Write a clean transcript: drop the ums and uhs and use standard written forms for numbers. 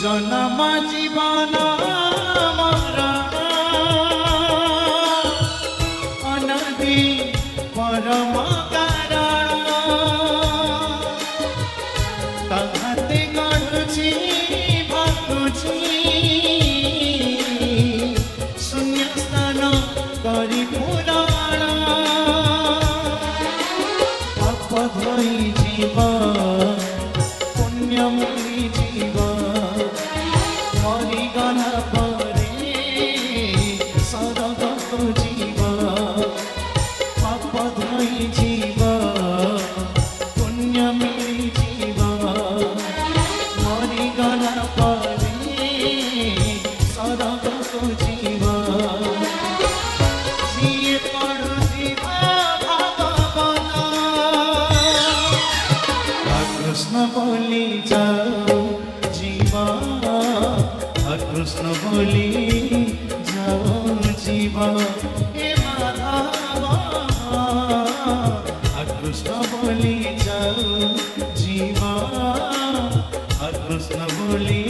জনম জীবন মরণ অনদি পরম কারণ তাহাতে গড়ুছি ভাবুছি শূন্য স্থান করি পুরাণ পাপ ধরি জীব পুণ্য মিলি জীব মরিগলা পরে সরগত জীব পাপ ধরি জীব পুণ্য মিলি জীব মরিগলা পরে সরগত জীব জিয়ে পড়ুছি ভাগবত কৃষ্ণ বলি যাও জীবা কৃষ্ণ বলি যাও জীবা হে মাধব কৃষ্ণ বলি যাও জীবা কৃষ্ণ বলি